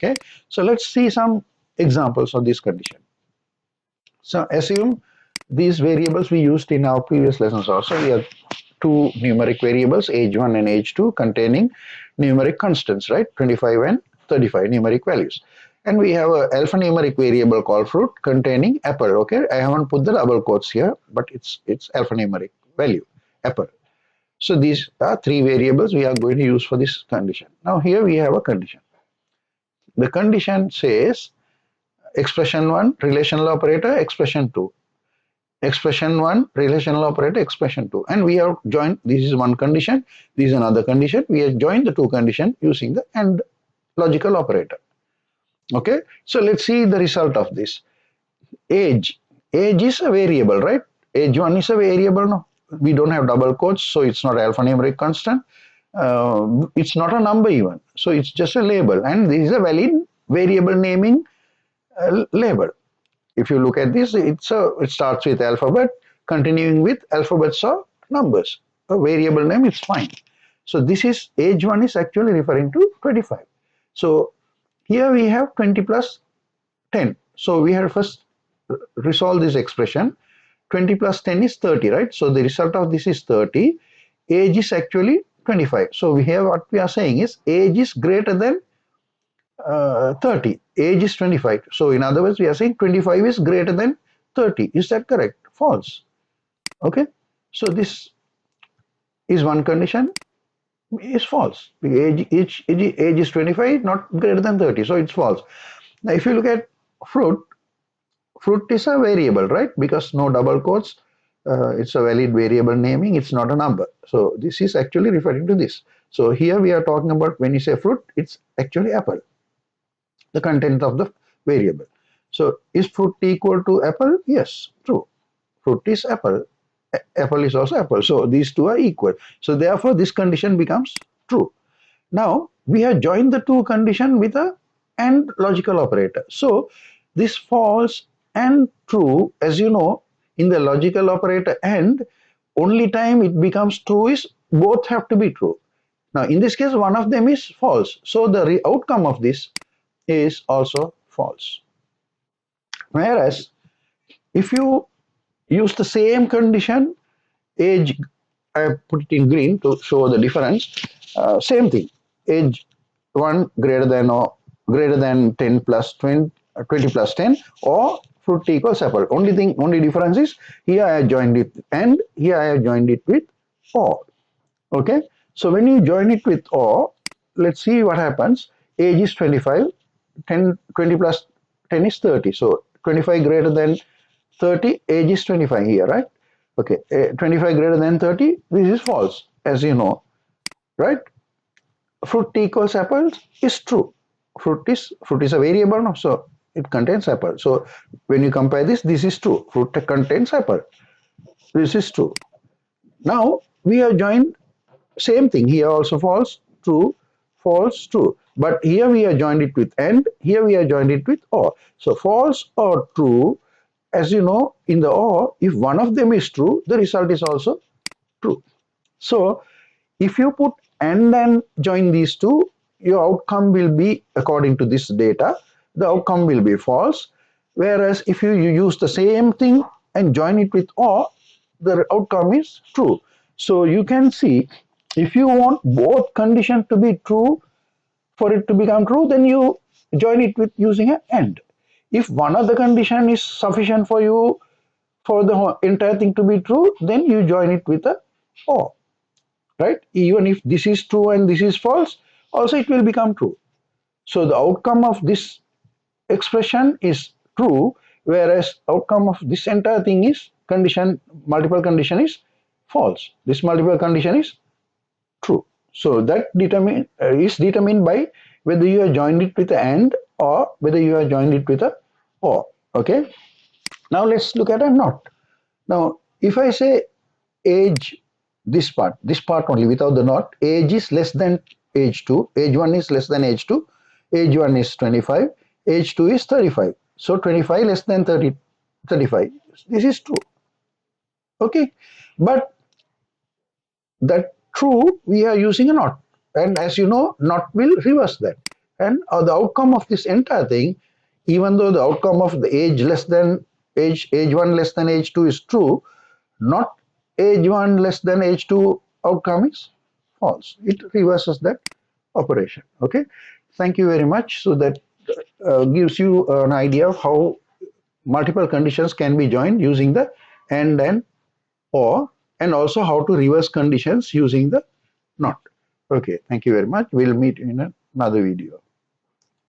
Okay, so let's see some examples of this condition. So assume these variables we used in our previous lessons also. We have two numeric variables, age1 and age2, containing numeric constants, right? 25 and 35 numeric values. And we have a alphanumeric variable called fruit containing apple. Okay, I haven't put the double quotes here, but it's alphanumeric value, apple. So these are three variables we are going to use for this condition. Now here we have a condition. The condition says expression 1 relational operator, expression 2, expression 1 relational operator, expression 2, and we have joined. This is one condition, this is another condition. We have joined the two conditions using the AND logical operator. Okay, so let's see the result of this. Age is a variable, right? Age1 is a variable. No, we don't have double quotes, so it's not alphanumeric constant. It's not a number even, so it's just a label, and this is a valid variable naming label. If you look at this, it starts with alphabet, continuing with alphabets or numbers. A variable name is fine. So this is age1 is actually referring to 25. So here we have 20 plus 10. So we have first resolve this expression. 20 plus 10 is 30, right? So the result of this is 30. Age is actually 25. So we have what we are saying is age is greater than 30. Age is 25. So in other words, we are saying 25 is greater than 30. Is that correct? False. Okay. So this is one condition is false. Age is 25, not greater than 30. So it's false. Now if you look at fruit is a variable, right? Because no double quotes. It's a valid variable naming. It's not a number. So this is actually referring to this. So here we are talking about when you say fruit, it's actually apple, the content of the variable. So is fruit equal to apple? Yes, true. Fruit is apple. Apple is also apple. So these two are equal. So therefore this condition becomes true. Now we have joined the two condition with a AND logical operator. So this false and true, as you know, in the logical operator AND, only time it becomes true is both have to be true. Now in this case one of them is false. So the outcome of this is also false. Whereas if you use the same condition, age, I put it in green to show the difference. Same thing, age 1 greater than or greater than 10 plus 20, 20 plus 10, or fruit equals apple. Only difference is here I have joined it and here I have joined it with or. Okay, so when you join it with or, let's see what happens. Age is 25, 20 plus 10 is 30. So 25 greater than 30, age is 25 here, right? Okay, 25 greater than 30, this is false, as you know, right? Fruit equals apple is true. Fruit is a variable, no? So it contains apple. So when you compare this is true. Fruit contains apple. This is true. Now we have joined same thing. Here also false, true, false, true. But here we have joined it with AND. Here we have joined it with OR. So false or true. As you know, in the OR, if one of them is true, the result is also true. So if you put and join these two, your outcome will be, according to this data, the outcome will be false. Whereas if you use the same thing and join it with OR, the outcome is true. So you can see, if you want both conditions to be true, for it to become true, then you join it with using an AND. If one of the condition is sufficient for you for the entire thing to be true, then you join it with a OR, right? Even if this is true and this is false, also it will become true. So the outcome of this expression is true, whereas outcome of this entire thing is multiple condition is false. This multiple condition is true. So that is determined by whether you have joined it with an AND or whether you have joined it with a OR. Okay. Now let's look at a NOT. Now if I say age, this part only without the NOT, age is less than age 2, age 1 is less than age 2, age 1 is 25, age 2 is 35. So 25 less than 35. This is true. Okay. But that true, we are using a NOT. And as you know, NOT will reverse that. And the outcome of this entire thing, even though the outcome of the age 1 less than age 2 is true, not age 1 less than age 2 outcome is false. It reverses that operation. Okay, thank you very much. So that gives you an idea of how multiple conditions can be joined using the and or, and also how to reverse conditions using the not. Okay, thank you very much. We'll meet in another video.